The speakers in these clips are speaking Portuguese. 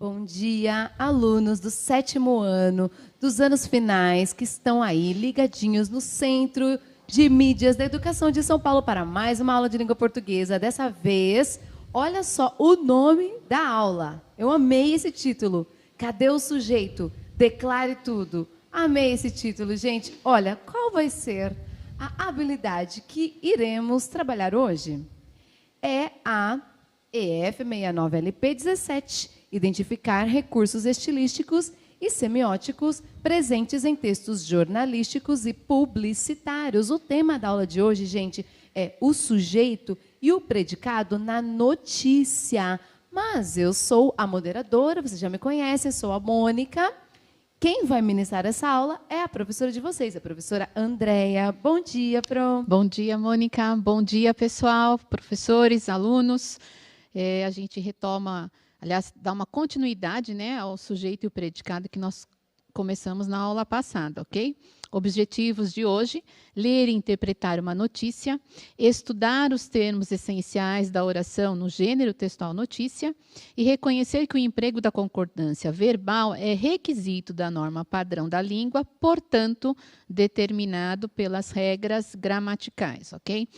Bom dia, alunos do 7º ano, dos anos finais, que estão aí ligadinhos no Centro de Mídias da Educação de São Paulo para mais uma aula de língua portuguesa. Dessa vez, olha só o nome da aula. Eu amei esse título. Cadê o sujeito? Declare tudo. Amei esse título, gente. Olha, qual vai ser a habilidade que iremos trabalhar hoje? É a EF 69LP 17. Identificar recursos estilísticos e semióticos presentes em textos jornalísticos e publicitários. O tema da aula de hoje, gente, é o sujeito e o predicado na notícia. Mas eu sou a moderadora, você já me conhece, sou a Mônica. Quem vai ministrar essa aula é a professora de vocês, a professora Andréia. Bom dia, Pro. Bom dia, Mônica. Bom dia, pessoal, professores, alunos. A gente retoma, aliás, dá uma continuidade, né, ao sujeito e o predicado que nós começamos na aula passada, ok? Objetivos de hoje: ler e interpretar uma notícia, estudar os termos essenciais da oração no gênero textual notícia e reconhecer que o emprego da concordância verbal é requisito da norma padrão da língua, portanto, determinado pelas regras gramaticais, ok?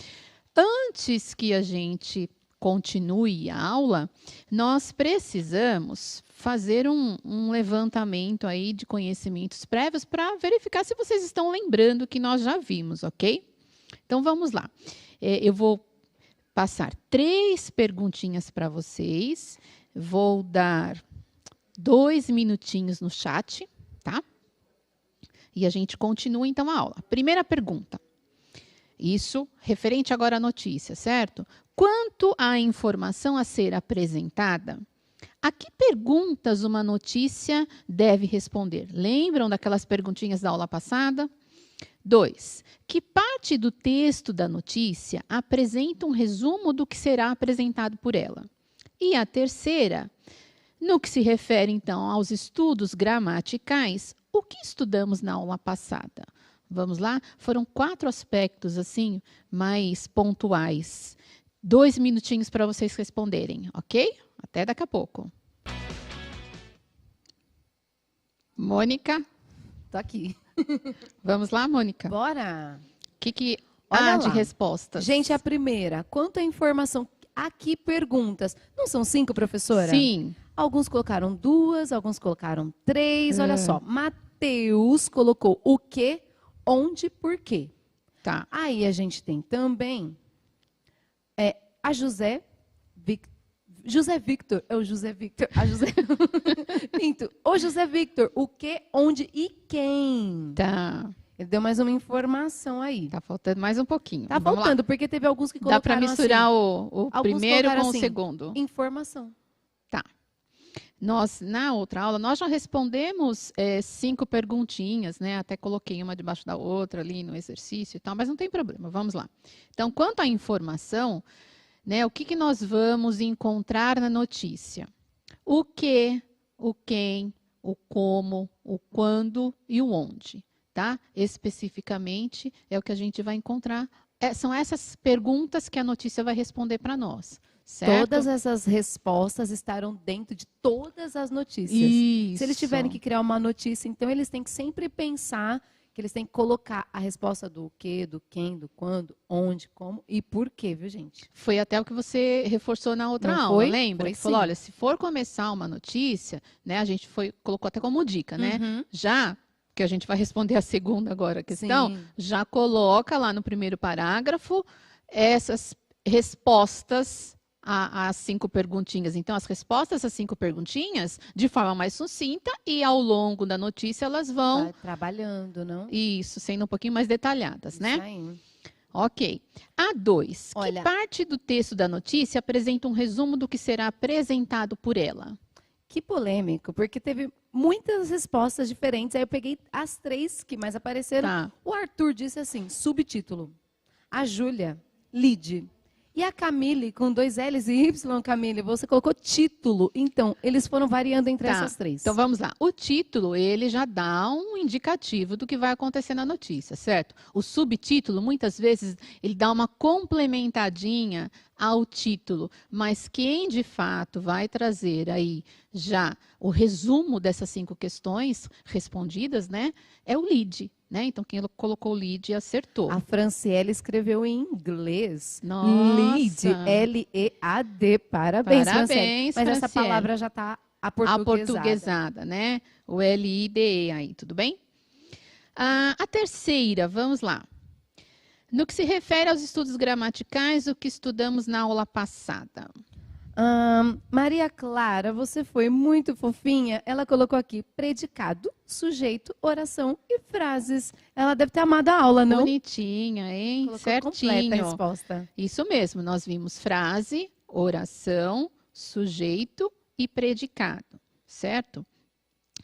Antes que a gente continue a aula, nós precisamos fazer um levantamento aí de conhecimentos prévios para verificar se vocês estão lembrando que nós já vimos, ok? Então, vamos lá. Eu vou passar 3 perguntinhas para vocês, vou dar 2 minutinhos no chat, tá? E a gente continua, então, a aula. Primeira pergunta. Isso referente agora à notícia, certo? Quanto à informação a ser apresentada, a que perguntas uma notícia deve responder? Lembram daquelas perguntinhas da aula passada? 2. Que parte do texto da notícia apresenta um resumo do que será apresentado por ela? E a terceira, no que se refere, então, aos estudos gramaticais, o que estudamos na aula passada? Vamos lá? Foram 4 aspectos, assim, mais pontuais. 2 minutinhos para vocês responderem, ok? Até daqui a pouco. Mônica? Tô aqui. Vamos lá, Mônica? Bora! O que Olha há de lá. respostas? Gente, a primeira. Quanto à informação, aqui perguntas. Não são 5, professora? Sim. Alguns colocaram 2, alguns colocaram 3. Olha só. Mateus colocou o quê, onde, por quê. Tá. Aí a gente tem também a José Victor. Minto. O José Victor. O que, onde e quem. Tá. Ele deu mais uma informação aí. Tá faltando mais um pouquinho. Tá Vamos faltando, porque teve alguns que lá. colocaram Dá para misturar assim, o alguns primeiro colocaram com assim, o segundo. Informação. Tá. Nós, na outra aula, nós já respondemos 5 perguntinhas, né? Até coloquei uma debaixo da outra ali no exercício e tal, mas não tem problema, vamos lá. Então, quanto à informação, né, o que nós vamos encontrar na notícia? O que, o quem, o como, o quando e o onde, tá? Especificamente é o que a gente vai encontrar. São essas perguntas que a notícia vai responder para nós. Certo? Todas essas respostas estarão dentro de todas as notícias. Isso. Se eles tiverem que criar uma notícia, então eles têm que sempre pensar que eles têm que colocar a resposta do que, do quem, do quando, onde, como e por quê, viu, gente? Foi até o que você reforçou na outra Não aula, foi? lembra? Foi Que falou, sim. olha, se for começar uma notícia, né, a gente colocou até como dica, né? Uhum. Já que a gente vai responder a segunda agora questão, Sim. já coloca lá no primeiro parágrafo essas respostas às 5 perguntinhas. Então, as respostas às 5 perguntinhas, de forma mais sucinta, e ao longo da notícia elas vão... Vai trabalhando, não? Isso, sendo um pouquinho mais detalhadas, né? Isso aí. Ok. A2. Olha. Que parte do texto da notícia apresenta um resumo do que será apresentado por ela? Que polêmico, porque teve muitas respostas diferentes. Aí eu peguei as 3 que mais apareceram. Tá. O Arthur disse assim, subtítulo. A Júlia, lide. E a Camille, com 2 L's e Y, Camille, você colocou título. Então, eles foram variando entre essas 3. Então, vamos lá. O título, ele já dá um indicativo do que vai acontecer na notícia, certo? O subtítulo, muitas vezes, ele dá uma complementadinha ao título. Mas quem, de fato, vai trazer aí já o resumo dessas 5 questões respondidas, né, é o lead. Né? Então, quem colocou o lead acertou. A Franciele escreveu em inglês. Nossa. Lead, L-E-A-D. Parabéns, Franciele. Mas Franciele. essa palavra já está aportuguesada, né? O L-I-D-E aí, tudo bem? A terceira, vamos lá. No que se refere aos estudos gramaticais, o que estudamos na aula passada? Maria Clara, você foi muito fofinha. Ela colocou aqui predicado, sujeito, oração e frases. Ela deve ter amado a aula, não? Bonitinha, hein? Colocou Certinho. completa a resposta. Isso mesmo, nós vimos frase, oração, sujeito e predicado, certo?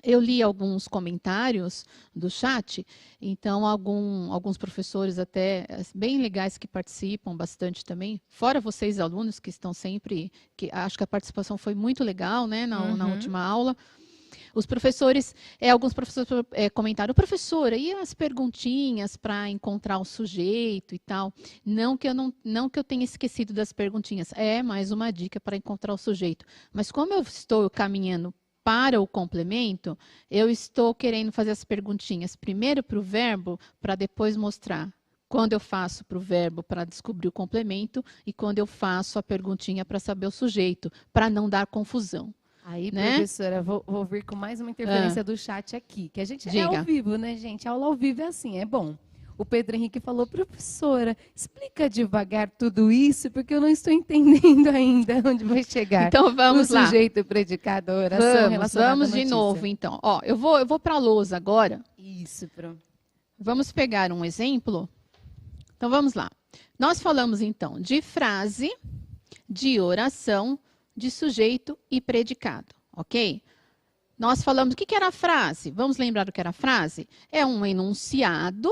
Eu li alguns comentários do chat, então alguns professores até bem legais que participam bastante também, fora vocês alunos que estão sempre, que acho que a participação foi muito legal, né, na última aula. Os professores, alguns professores comentaram, professora, e as perguntinhas para encontrar o sujeito e tal? Não que eu tenha esquecido das perguntinhas, mais uma dica para encontrar o sujeito. Mas como eu estou caminhando para o complemento, eu estou querendo fazer as perguntinhas primeiro para o verbo, para depois mostrar quando eu faço para o verbo para descobrir o complemento e quando eu faço a perguntinha para saber o sujeito, para não dar confusão. Aí, né? Professora, vou vir com mais uma interferência do chat aqui, que a gente Diga. é ao vivo, né, gente? A aula ao vivo é assim, é bom. O Pedro Henrique falou, professora, explica devagar tudo isso, porque eu não estou entendendo ainda onde vai chegar. Então vamos lá. O sujeito, predicado, a oração relacionada Vamos à de notícia. novo, então. Ó, eu vou para a lousa agora. Isso, pronto. Vamos pegar um exemplo. Então vamos lá. Nós falamos então de frase, de oração, de sujeito e predicado, ok? Nós falamos, o que era a frase? Vamos lembrar o que era a frase? É um enunciado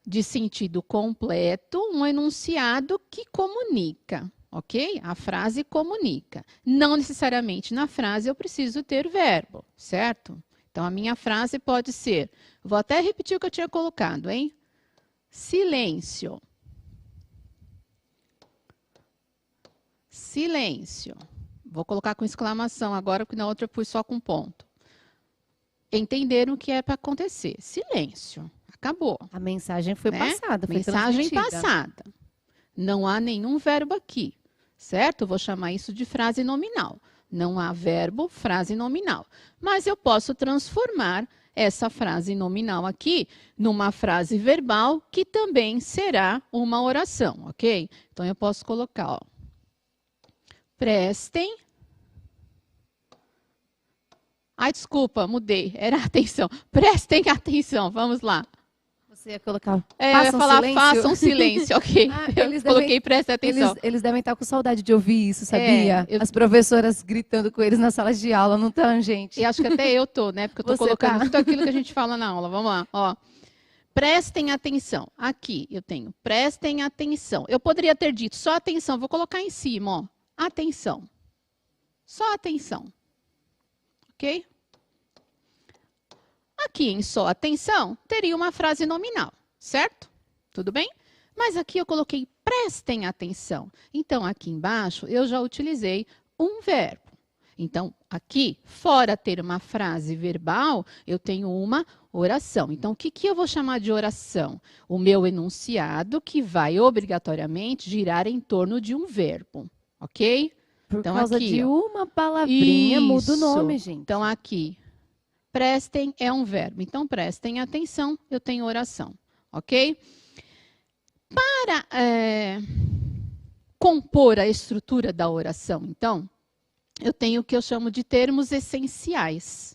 de sentido completo, um enunciado que comunica, ok? A frase comunica. Não necessariamente na frase eu preciso ter verbo, certo? Então, a minha frase pode ser, vou até repetir o que eu tinha colocado, hein? Silêncio. Silêncio. Vou colocar com exclamação agora, porque na outra eu pus só com ponto. Entenderam o que é para acontecer. Silêncio. Acabou. A mensagem foi passada, foi mensagem transmitida. passada. Não há nenhum verbo aqui, certo? Vou chamar isso de frase nominal. Não há verbo, frase nominal. Mas eu posso transformar essa frase nominal aqui numa frase verbal que também será uma oração, ok? Então, eu posso colocar, ó. Prestem. Ai, desculpa, mudei. Era atenção. Prestem atenção. Vamos lá. Você ia colocar, eu ia falar, façam silêncio, ok. Eu coloquei, presta atenção. Eles devem estar com saudade de ouvir isso, sabia? As professoras gritando com eles nas salas de aula, não estão, gente? E acho que até eu tô, né? Porque eu tô colocando tudo aquilo que a gente fala na aula. Vamos lá, ó. Prestem atenção. Aqui eu tenho, prestem atenção. Eu poderia ter dito só atenção, vou colocar em cima, ó. Atenção. Só atenção. Ok? Aqui em só atenção, teria uma frase nominal, certo? Tudo bem? Mas aqui eu coloquei prestem atenção. Então, aqui embaixo, eu já utilizei um verbo. Então, aqui, fora ter uma frase verbal, eu tenho uma oração. Então, o que eu vou chamar de oração? O meu enunciado que vai obrigatoriamente girar em torno de um verbo, ok? Por causa de uma palavrinha, muda o nome, gente. Então, aqui, prestem é um verbo. Então, prestem atenção, eu tenho oração, ok? Para compor a estrutura da oração, então, eu tenho o que eu chamo de termos essenciais,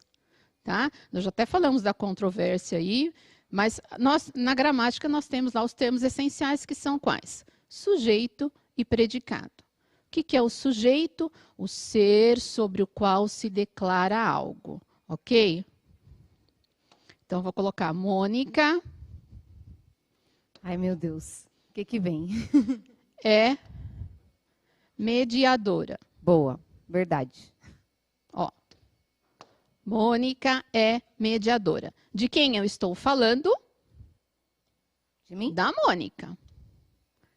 tá? Nós já até falamos da controvérsia aí, mas na gramática nós temos lá os termos essenciais que são quais? Sujeito e predicado. O que é o sujeito? O ser sobre o qual se declara algo. Ok? Então, vou colocar Mônica. Ai, meu Deus. O que vem? É mediadora. Boa, verdade. Ó, Mônica é mediadora. De quem eu estou falando? De mim? Da Mônica.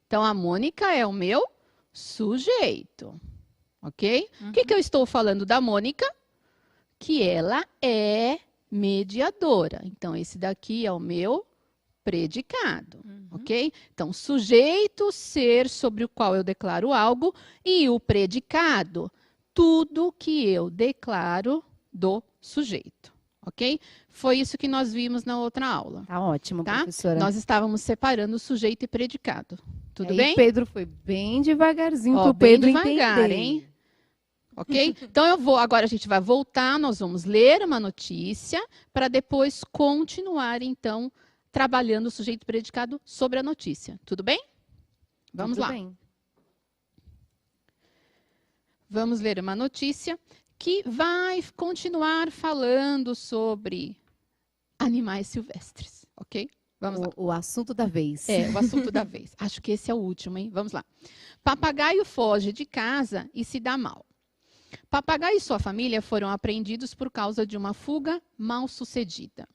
Então, a Mônica é o meu sujeito. Ok? O que eu estou falando da Mônica? Que ela é mediadora. Então, esse daqui é o meu predicado. Ok? Então, sujeito, ser sobre o qual eu declaro algo, e o predicado, tudo que eu declaro do sujeito. Ok? Foi isso que nós vimos na outra aula. Tá ótimo, Tá? professora. Nós estávamos separando sujeito e predicado. Tudo bem? Pedro foi bem devagarzinho para o bem Pedro devagar, entender. hein? Ok? Então, agora a gente vai voltar, nós vamos ler uma notícia para depois continuar, então, trabalhando o sujeito e predicado sobre a notícia. Tudo bem? Vamos Tudo lá. bem. Vamos ler uma notícia que vai continuar falando sobre animais silvestres, ok? Vamos lá. O assunto da vez. É, o assunto da vez. Acho que esse é o último, hein? Vamos lá. Papagaio foge de casa e se dá mal. Papagaio e sua família foram apreendidos por causa de uma fuga mal sucedida.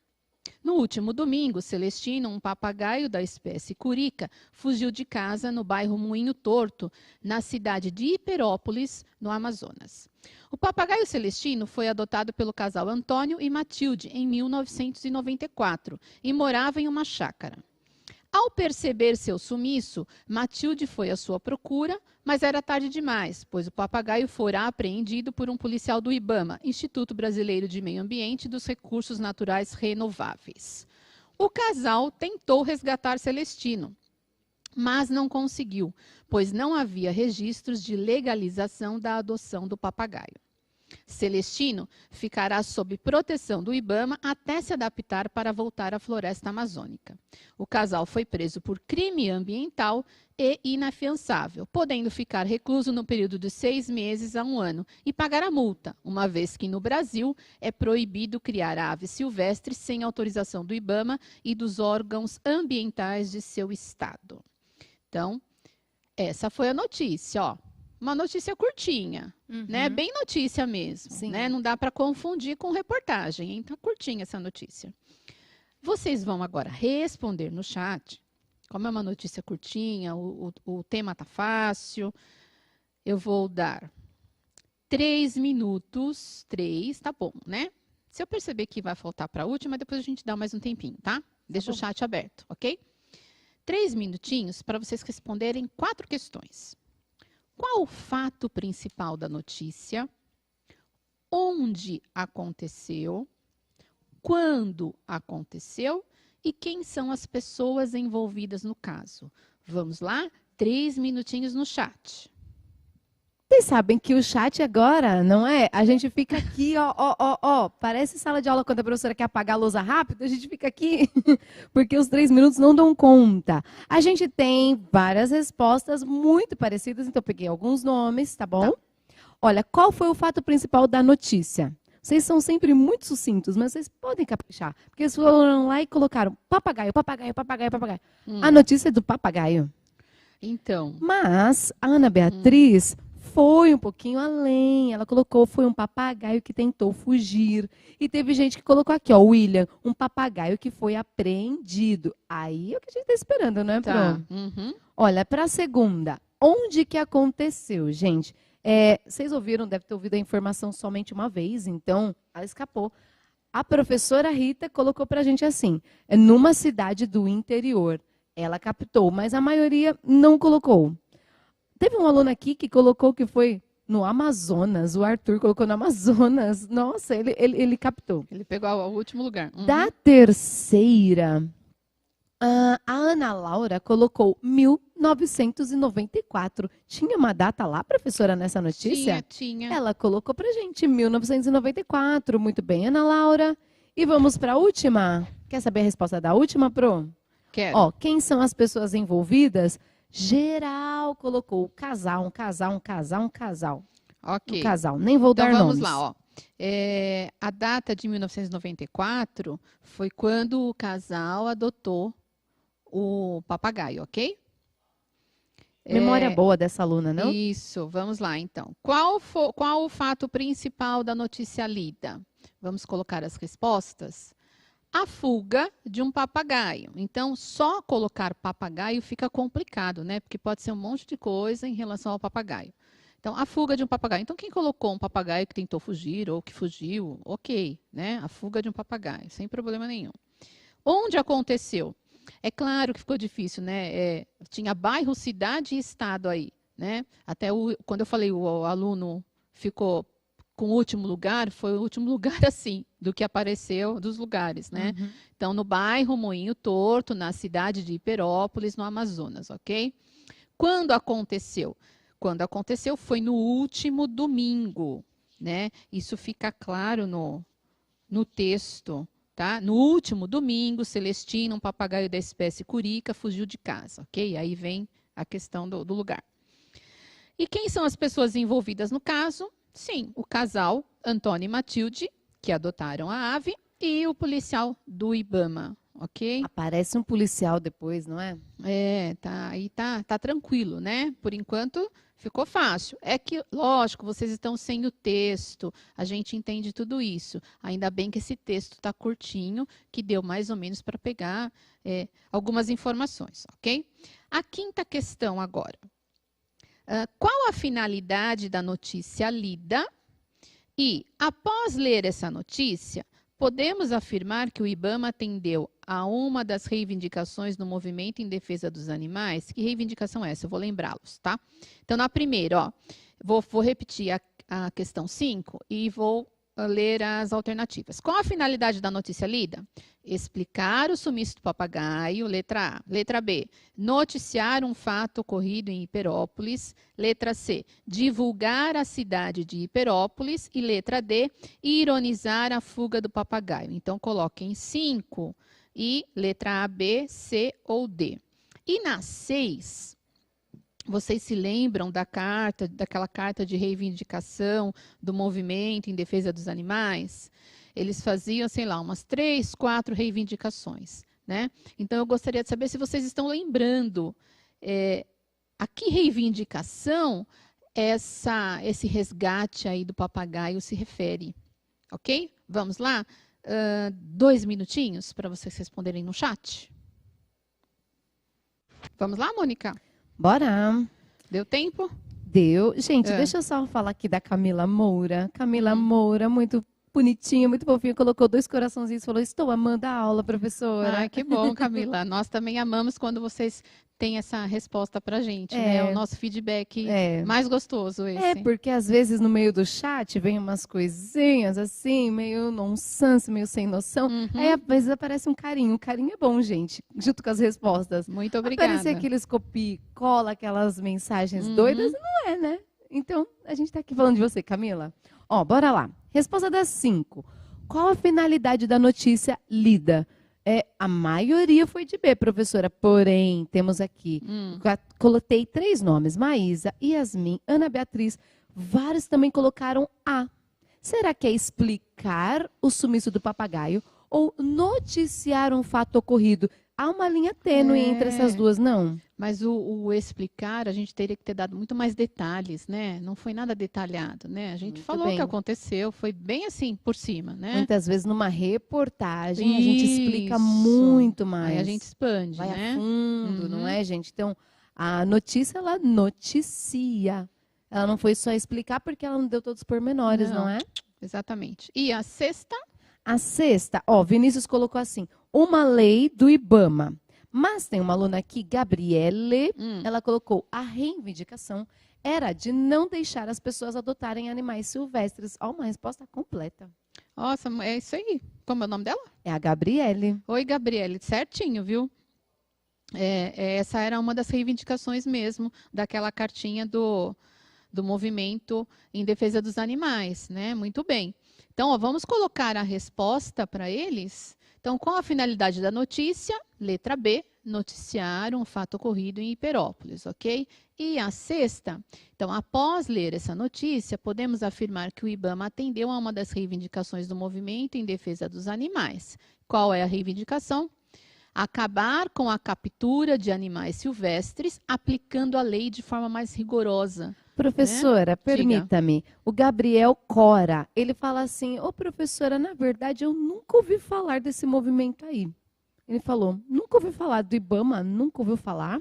No último domingo, Celestino, um papagaio da espécie curica, fugiu de casa no bairro Moinho Torto, na cidade de Hiperópolis, no Amazonas. O papagaio Celestino foi adotado pelo casal Antônio e Matilde em 1994 e morava em uma chácara. Ao perceber seu sumiço, Matilde foi à sua procura, mas era tarde demais, pois o papagaio fora apreendido por um policial do IBAMA, Instituto Brasileiro de Meio Ambiente e dos Recursos Naturais Renováveis. O casal tentou resgatar Celestino, mas não conseguiu, pois não havia registros de legalização da adoção do papagaio. Celestino ficará sob proteção do IBAMA até se adaptar para voltar à floresta amazônica. O casal foi preso por crime ambiental e inafiançável, podendo ficar recluso no período de 6 meses a 1 ano e pagar a multa, uma vez que no Brasil é proibido criar aves silvestres sem autorização do IBAMA e dos órgãos ambientais de seu estado. Então, essa foi a notícia, ó. Uma notícia curtinha, né? Bem notícia mesmo, Sim. né? Não dá para confundir com reportagem, hein? Então, curtinha essa notícia. Vocês vão agora responder no chat. Como é uma notícia curtinha, o tema tá fácil. Eu vou dar 3 minutos, 3, tá bom, né? Se eu perceber que vai faltar para a última, depois a gente dá mais um tempinho, tá? Deixa o chat aberto, ok? 3 minutinhos para vocês responderem 4 questões. Qual o fato principal da notícia? Onde aconteceu? Quando aconteceu? E quem são as pessoas envolvidas no caso? Vamos lá? 3 minutinhos no chat. Vocês sabem que o chat agora, não é? A gente fica aqui, ó. Parece sala de aula quando a professora quer apagar a lousa rápido, a gente fica aqui, porque os 3 minutos não dão conta. A gente tem várias respostas muito parecidas, então eu peguei alguns nomes, tá bom? Tá. Olha, qual foi o fato principal da notícia? Vocês são sempre muito sucintos, mas vocês podem caprichar. Porque eles foram lá e colocaram papagaio, papagaio, papagaio, papagaio. A notícia é do papagaio. Então. Mas a Ana Beatriz foi um pouquinho além. Ela colocou, foi um papagaio que tentou fugir. E teve gente que colocou aqui, ó, William, um papagaio que foi apreendido. Aí é o que a gente está esperando, não é, Tá. Pro? Olha, para a segunda, onde que aconteceu, gente? Vocês ouviram, deve ter ouvido a informação somente uma vez, então ela escapou. A professora Rita colocou para a gente assim, numa cidade do interior. Ela captou, mas a maioria não colocou. Teve um aluno aqui que colocou que foi no Amazonas. O Arthur colocou no Amazonas. Nossa, ele captou. Ele pegou o último lugar. Da terceira, a Ana Laura colocou 1994. Tinha uma data lá, professora, nessa notícia? Tinha. Ela colocou pra gente 1994. Muito bem, Ana Laura. E vamos para a última? Quer saber a resposta da última, Pro? Quero. Ó, quem são as pessoas envolvidas? Geral colocou casal, um casal, um casal, um casal. Ok. Um casal, nem vou dar Então nomes. vamos lá, ó. A data de 1994 foi quando o casal adotou o papagaio, ok? Memória boa dessa aluna, não? Isso, vamos lá então. Qual o fato principal da notícia lida? Vamos colocar as respostas. A fuga de um papagaio. Então, só colocar papagaio fica complicado, né? Porque pode ser um monte de coisa em relação ao papagaio. Então, a fuga de um papagaio. Então, quem colocou um papagaio que tentou fugir ou que fugiu, ok, né? A fuga de um papagaio, sem problema nenhum. Onde aconteceu? É claro que ficou difícil, né? Tinha bairro, cidade e estado aí, né? Até quando eu falei o aluno ficou com o último lugar, foi o último lugar assim, do que apareceu dos lugares, né? Uhum. Então, no bairro Moinho Torto, na cidade de Hiperópolis, no Amazonas, ok? Quando aconteceu? Quando aconteceu foi no último domingo, né? Isso fica claro no texto, tá? No último domingo, Celestina, um papagaio da espécie curica, fugiu de casa, ok? Aí vem a questão do lugar. E quem são as pessoas envolvidas no caso? Sim, o casal Antônio e Matilde, que adotaram a ave, e o policial do IBAMA, ok? Aparece um policial depois, não é? Aí tá tranquilo, né? Por enquanto ficou fácil. É que, lógico, vocês estão sem o texto, a gente entende tudo isso. Ainda bem que esse texto está curtinho, que deu mais ou menos para pegar algumas informações, ok? A quinta questão agora. Qual a finalidade da notícia lida? E, após ler essa notícia, podemos afirmar que o IBAMA atendeu a uma das reivindicações do movimento em defesa dos animais? Que reivindicação é essa? Eu vou lembrá-los, tá? Então, na primeira, vou repetir a questão 5 e vou ler as alternativas. Qual a finalidade da notícia lida? Explicar o sumiço do papagaio, letra A. Letra B, noticiar um fato ocorrido em Hiperópolis. Letra C, divulgar a cidade de Hiperópolis. E letra D, ironizar a fuga do papagaio. Então, coloquem 5 e letra A, B, C ou D. E na 6... Vocês se lembram daquela carta de reivindicação do movimento em defesa dos animais? Eles faziam, sei lá, umas 3, 4 reivindicações, né? Então, eu gostaria de saber se vocês estão lembrando a que reivindicação esse resgate aí do papagaio se refere, ok? Vamos lá? 2 minutinhos para vocês responderem no chat. Vamos lá, Mônica? Bora. Deu tempo? Deu. Gente, deixa eu só falar aqui da Camila Moura. Camila Moura, muito bonitinha, muito fofinha, colocou 2 coraçãozinhos e falou: estou amando a aula, professora. Ai, que bom, Camila. Nós também amamos quando vocês têm essa resposta pra gente, né? O nosso feedback mais gostoso esse. Porque às vezes no meio do chat vem umas coisinhas assim, meio nonsense, meio sem noção. Aí às vezes aparece um carinho. O carinho é bom, gente, junto com as respostas. Muito obrigada. Aparecer aqueles copia, cola, aquelas mensagens doidas, não é, né? Então, a gente tá aqui falando de você, Camila. Ó, bora lá. Resposta das 5. Qual a finalidade da notícia lida? A maioria foi de B, professora. Porém, temos aqui, coloquei 3 nomes, Maísa, Yasmin, Ana Beatriz. Vários também colocaram A. Será que é explicar o sumiço do papagaio ou noticiar um fato ocorrido? Há uma linha tênue entre essas duas, não? Mas o explicar, a gente teria que ter dado muito mais detalhes, né? Não foi nada detalhado, né? A gente falou o que aconteceu, foi bem assim, por cima, né? Muitas vezes numa reportagem a gente explica muito mais. Aí a gente expande, vai né? a fundo, não é, gente? Então, a notícia, ela noticia. Ela não foi só explicar porque ela não deu todos os pormenores, não é? Exatamente. E a sexta? A sexta, Vinícius colocou assim, uma lei do IBAMA. Mas tem uma aluna aqui, Gabriele, ela colocou, a reivindicação era de não deixar as pessoas adotarem animais silvestres. Uma resposta completa. Nossa, é isso aí. Como é o nome dela? É a Gabriele. Oi, Gabriele. Certinho, viu? Essa era uma das reivindicações mesmo, daquela cartinha do movimento em defesa dos animais, né? Muito bem. Então, vamos colocar a resposta para eles. Então, qual a finalidade da notícia? Letra B, noticiar um fato ocorrido em Hiperópolis, ok? E a sexta, então, após ler essa notícia, podemos afirmar que o IBAMA atendeu a uma das reivindicações do movimento em defesa dos animais. Qual é a reivindicação? acabar com a captura de animais silvestres, aplicando a lei de forma mais rigorosa. Professora, permita-me, o Gabriel Cora, ele fala assim, ô professora, na verdade eu nunca ouvi falar desse movimento aí. Ele falou, nunca ouvi falar do IBAMA, nunca ouviu falar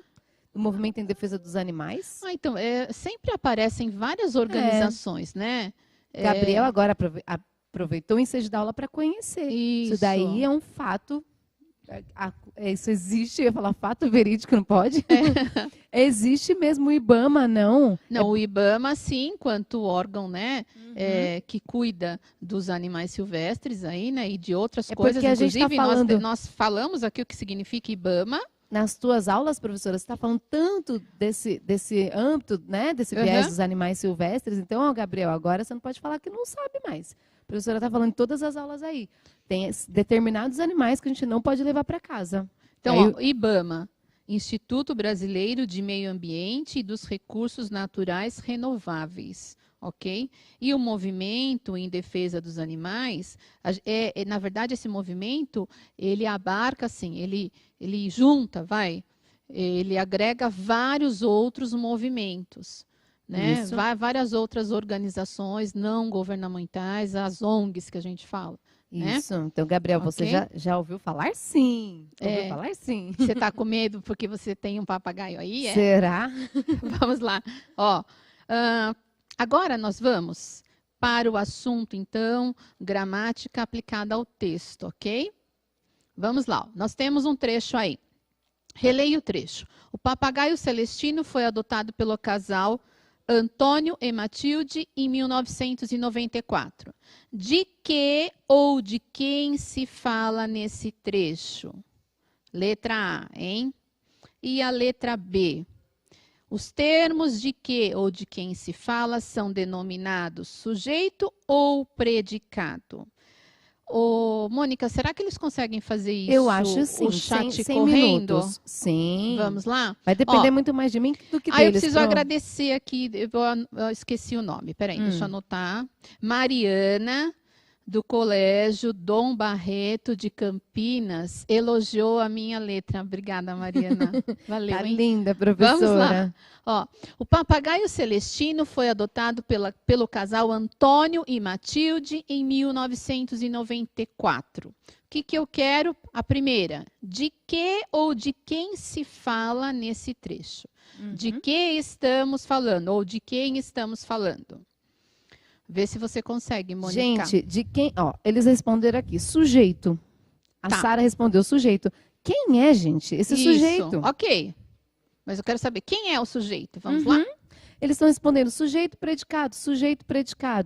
do Movimento em Defesa dos Animais. Então, sempre aparecem várias organizações, né? Gabriel agora aproveitou o ensejo da aula para conhecer. Isso daí é um fato. Isso existe, eu ia falar fato verídico, não pode? Existe mesmo o IBAMA, não? Não, o IBAMA, sim, enquanto órgão, né, que cuida dos animais silvestres aí, né, e de outras coisas. Porque a gente tá falando... nós falamos aqui o que significa IBAMA. Nas tuas aulas, professora, você está falando tanto desse âmbito, né, desse viés dos animais silvestres. Então, Gabriel, agora você não pode falar que não sabe mais. A professora está falando em todas as aulas aí. Tem determinados animais que a gente não pode levar para casa. Então, IBAMA, Instituto Brasileiro de Meio Ambiente e dos Recursos Naturais Renováveis, ok? E o movimento em defesa dos animais, na verdade, esse movimento, ele abarca, assim, ele junta, ele agrega vários outros movimentos, né? Várias outras organizações não governamentais, as ONGs que a gente fala. Isso. Né? Então, Gabriel, você já ouviu falar sim. Ouviu falar sim. Você está com medo porque você tem um papagaio aí? Será? Vamos lá. Agora nós vamos para o assunto, então, gramática aplicada ao texto, ok? Vamos lá. Nós temos um trecho aí. Releia o trecho. O papagaio celestino foi adotado pelo casal Antônio e Matilde em 1994. De que ou de quem se fala nesse trecho? Letra A, hein? E a letra B? Os termos de que ou de quem se fala são denominados sujeito ou predicado? Mônica, será que eles conseguem fazer isso? Eu acho sim. O chat 100 correndo? Minutos. Sim. Vamos lá? Vai depender muito mais de mim do que deles. Eu preciso agradecer aqui, eu esqueci o nome. Peraí, deixa eu anotar. Mariana, do Colégio Dom Barreto de Campinas, elogiou a minha letra. Obrigada, Mariana. Valeu, tá hein? Linda, professora. Vamos lá. O papagaio celestino foi adotado pelo casal Antônio e Matilde em 1994. O que eu quero? A primeira, de que ou de quem se fala nesse trecho? De que estamos falando ou de quem estamos falando? Vê se você consegue, Mônica. Gente, de quem... eles responderam aqui, sujeito. A Sara respondeu sujeito. Quem é, gente, esse sujeito? Ok. Mas eu quero saber, quem é o sujeito? Vamos lá? Eles estão respondendo sujeito, predicado.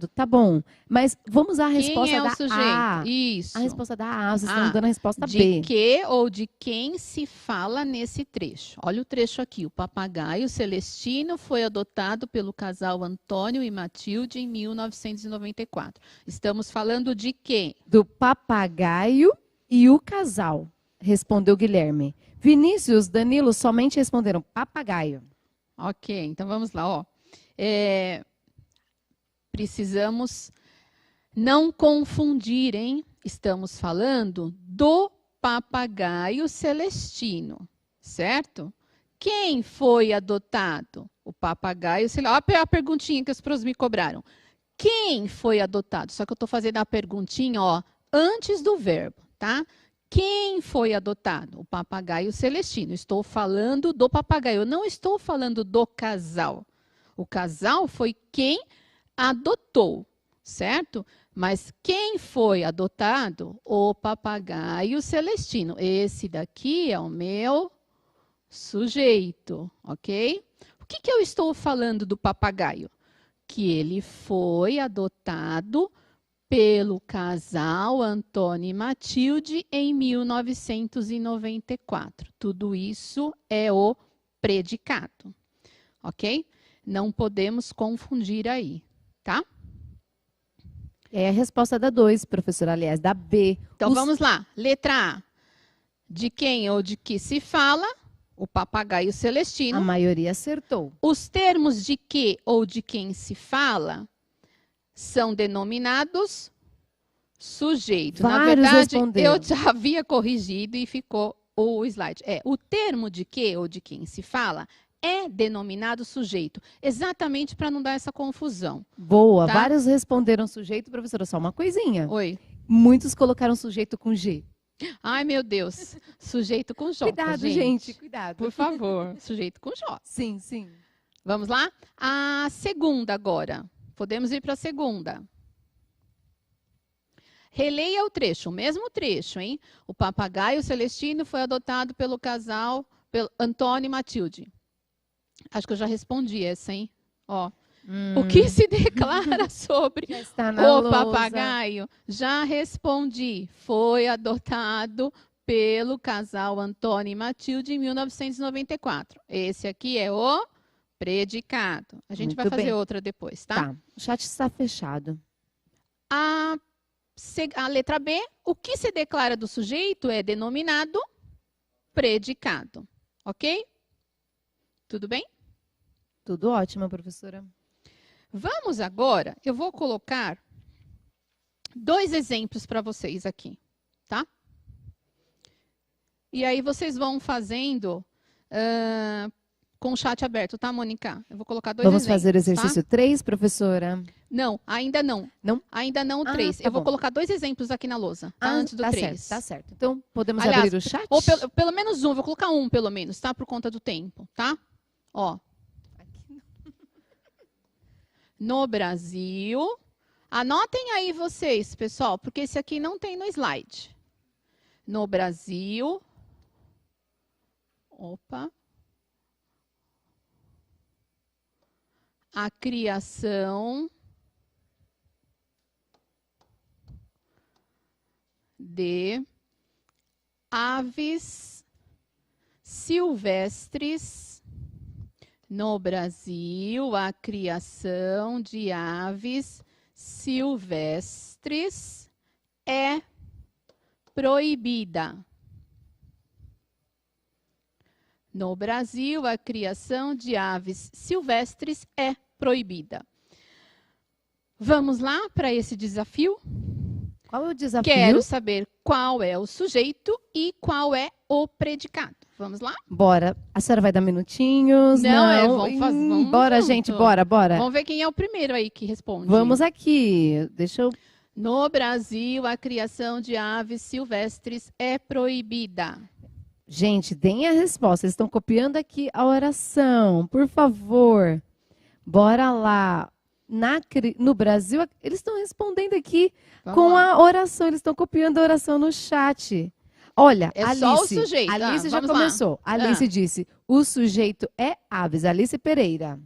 Tá bom. Mas vamos usar a resposta quem é o da sujeito? A. Isso. A resposta da A. Vocês estão dando a resposta B. De que ou de quem se fala nesse trecho? Olha o trecho aqui. O papagaio celestino foi adotado pelo casal Antônio e Matilde em 1994. Estamos falando de quem? Do papagaio e o casal, respondeu Guilherme. Vinícius, Danilo somente responderam papagaio. Ok, então vamos lá. Precisamos não confundir, hein? Estamos falando do papagaio celestino, certo? Quem foi adotado? O papagaio celestino. Olha a perguntinha que os pros me cobraram. Quem foi adotado? Só que eu estou fazendo a perguntinha antes do verbo, tá? Quem foi adotado? O papagaio celestino. Estou falando do papagaio. Eu não estou falando do casal. O casal foi quem adotou, certo? Mas quem foi adotado? O papagaio celestino. Esse daqui é o meu sujeito, ok? O que eu estou falando do papagaio? Que ele foi adotado pelo casal Antônio e Matilde em 1994. Tudo isso é o predicado, ok? Não podemos confundir aí, tá? É a resposta da 2, professora, aliás, da B. Então, vamos lá. Letra A. De quem ou de que se fala? O papagaio celestino. A maioria acertou. Os termos de que ou de quem se fala são denominados sujeito. Na verdade, eu já havia corrigido e ficou o slide. O termo de que ou de quem se fala é denominado sujeito, exatamente para não dar essa confusão. Boa, tá? Vários responderam sujeito, professora, só uma coisinha. Oi. Muitos colocaram sujeito com G. Ai, meu Deus. Sujeito com J. Cuidado, gente, cuidado. Por favor. Sujeito com J. Sim, sim. Vamos lá? A segunda agora. Podemos ir para a segunda. Releia o trecho, o mesmo trecho, hein? O papagaio Celestino foi adotado pelo casal Antônio e Matilde. Acho que eu já respondi essa, hein? Ó. O que se declara sobre o papagaio? Já respondi. Foi adotado pelo casal Antônio e Matilde em 1994. Esse aqui é o predicado. A gente vai fazer outra depois, tá? Tá. O chat está fechado. A letra B, o que se declara do sujeito é denominado predicado. Ok? Tudo bem? Tudo ótimo, professora. Vamos agora, eu vou colocar 2 exemplos para vocês aqui, tá? E aí vocês vão fazendo com o chat aberto, tá, Mônica? Eu vou colocar 2 exemplos. Vamos fazer o exercício 3, professora? Não, ainda não. Não? Ainda não o 3. Tá eu vou bom. colocar 2 exemplos aqui na lousa, tá? Antes do 3. Certo, tá certo. Então, podemos Aliás, abrir o chat? Ou pelo menos um, vou colocar um pelo menos, tá? Por conta do tempo, tá? Ó. No Brasil. Anotem aí vocês, pessoal, porque esse aqui não tem no slide. No Brasil. Opa. A criação de aves silvestres. No Brasil, a criação de aves silvestres é proibida. No Brasil, a criação de aves silvestres é proibida. Vamos lá para esse desafio? Qual é o desafio? Quero saber qual é o sujeito e qual é o predicado. Vamos lá? Bora. A senhora vai dar minutinhos? Vamos bora, gente, bora. Vamos ver quem é o primeiro aí que responde. Vamos aqui. Deixa eu... No Brasil, a criação de aves silvestres é proibida. Gente, deem a resposta. Eles estão copiando aqui a oração. Por favor. Bora lá. No Brasil, eles estão respondendo aqui com a oração. Eles estão copiando a oração no chat. Olha, Alice, só o sujeito. Alice já começou. Alice disse, o sujeito é aves. Alice Pereira.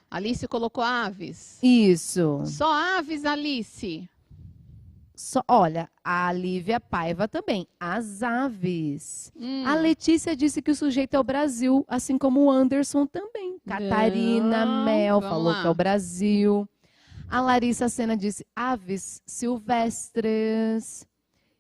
Alice colocou aves. Isso. Só aves, Alice. Olha, a Lívia Paiva também. As aves. A Letícia disse que o sujeito é o Brasil, assim como o Anderson também. Catarina Mel falou que é o Brasil. A Larissa Sena disse aves silvestres.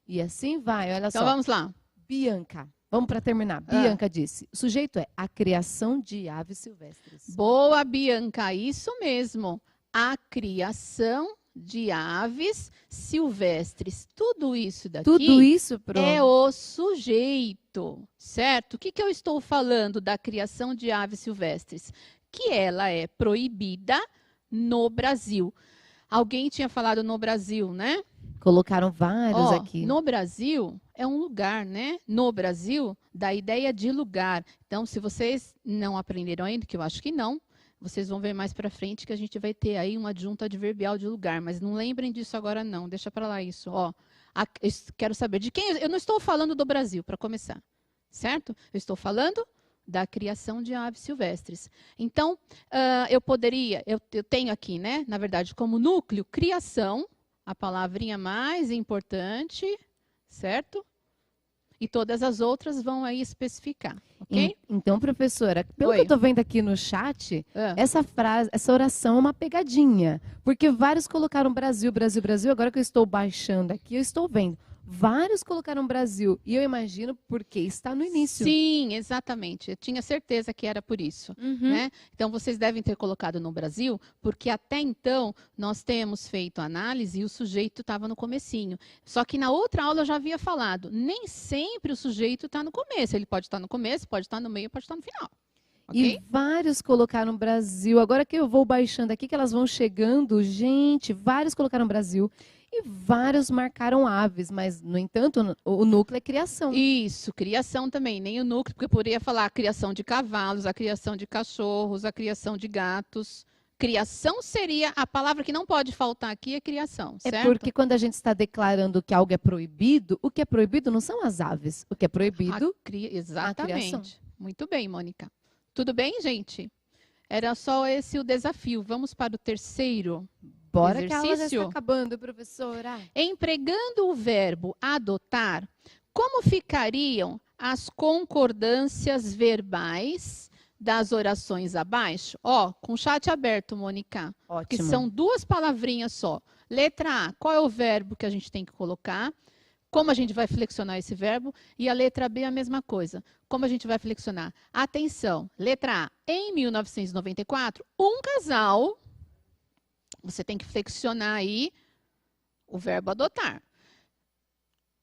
E assim vai, olha só. Então vamos lá. Bianca, vamos para terminar. Bianca disse, o sujeito é a criação de aves silvestres. Boa, Bianca, isso mesmo. A criação de aves silvestres. Tudo isso daqui é o sujeito, certo? O que eu estou falando da criação de aves silvestres? Que ela é proibida no Brasil. Alguém tinha falado no Brasil, né? Colocaram vários aqui. No Brasil é um lugar, né? No Brasil dá ideia de lugar. Então, se vocês não aprenderam ainda, que eu acho que não, vocês vão ver mais para frente que a gente vai ter aí um adjunto adverbial de lugar. Mas não lembrem disso agora, não. Deixa para lá isso. Eu quero saber de quem... Eu não estou falando do Brasil, para começar. Certo? Eu estou falando da criação de aves silvestres. Então, eu tenho aqui, né? Na verdade, como núcleo, criação, a palavrinha mais importante, certo? E todas as outras vão aí especificar, ok? Então, professora, pelo que eu estou vendo aqui no chat, essa oração é uma pegadinha. Porque vários colocaram Brasil, Brasil, Brasil. Agora que eu estou baixando aqui, eu estou vendo. vários colocaram Brasil. E eu imagino porque está no início. Sim, exatamente. Eu tinha certeza que era por isso. Né? Então, vocês devem ter colocado no Brasil, porque até então nós temos feito análise e o sujeito estava no comecinho. Só que na outra aula eu já havia falado, nem sempre o sujeito está no começo. Ele pode estar no começo, pode estar no meio, pode estar no final. Okay? E vários colocaram Brasil. Agora que eu vou baixando aqui, que elas vão chegando, gente, vários colocaram Brasil. E vários marcaram aves, mas, no entanto, o núcleo é criação. Isso, criação também, nem o núcleo, porque eu poderia falar a criação de cavalos, a criação de cachorros, a criação de gatos. Criação seria, a palavra que não pode faltar aqui é criação, certo? É porque quando a gente está declarando que algo é proibido, o que é proibido não são as aves. O que é proibido exatamente. A criação. Muito bem, Mônica. Tudo bem, gente? Era só esse o desafio. Vamos para o terceiro Bora exercício. Que a aula já está acabando, professora. Empregando o verbo adotar, como ficariam as concordâncias verbais das orações abaixo? Ó, com o chat aberto, Mônica. Ótimo. Que são duas palavrinhas só. Letra A, qual é o verbo que a gente tem que colocar? Como a gente vai flexionar esse verbo? E a letra B, a mesma coisa. Como a gente vai flexionar? Atenção, letra A. Em 1994, um casal... Você tem que flexionar aí o verbo adotar.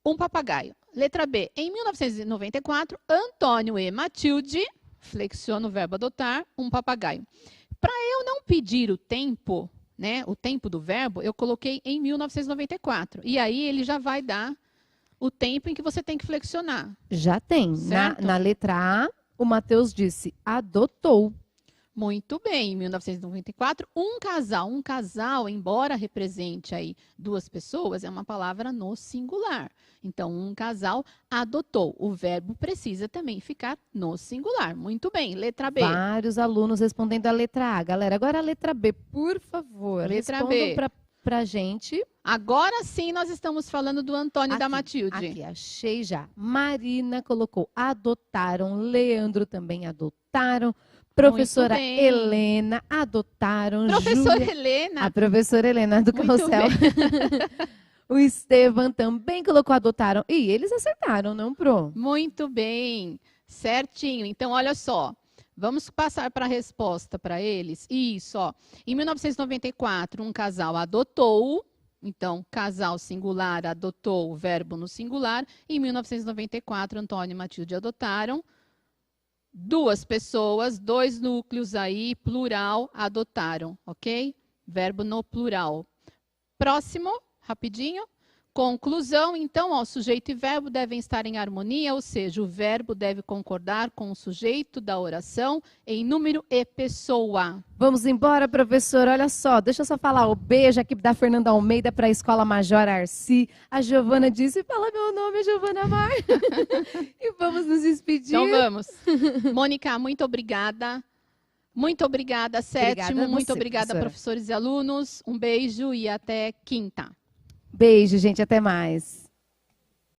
Um papagaio. Letra B. Em 1994, Antônio e Matilde, flexiona o verbo adotar, um papagaio. Para eu não pedir o tempo, né, o tempo do verbo, eu coloquei em 1994. E aí ele já vai dar o tempo em que você tem que flexionar. Já tem. Na letra A, o Matheus disse, adotou. Muito bem, em 1994, um casal, embora represente aí duas pessoas, é uma palavra no singular. Então, um casal adotou. O verbo precisa também ficar no singular. Muito bem, letra B. Vários alunos respondendo a letra A. Galera, agora a letra B, por favor. Letra respondam B. Pra gente. Agora sim nós estamos falando do Antônio e da Matilde. Aqui, achei já. Marina colocou adotaram, Leandro também adotaram. Professora Helena, adotaram. Professora Júlia, Helena. a professora Helena do Carrossel. O Estevam também colocou adotaram. E eles acertaram, não, Pro? Muito bem, certinho. Então, olha só. Vamos passar para a resposta para eles. Isso, ó. Em 1994, um casal adotou. Então, casal singular adotou o verbo no singular. Em 1994, Antônio e Matilde adotaram. Duas pessoas, dois núcleos aí, plural, adotaram, ok? Verbo no plural. Próximo, rapidinho. Conclusão, então, ó, sujeito e verbo devem estar em harmonia, ou seja, o verbo deve concordar com o sujeito da oração em número e pessoa. Vamos embora, professor. Olha só, deixa eu só falar o beijo aqui da Fernanda Almeida para a Escola Major Arci. A Giovana disse, fala meu nome, Giovana Mar. E vamos nos despedir. Então vamos. Mônica, muito obrigada. Muito obrigada, sétimo. Muito obrigada, professores e alunos. Um beijo e até quinta. Beijo, gente. Até mais.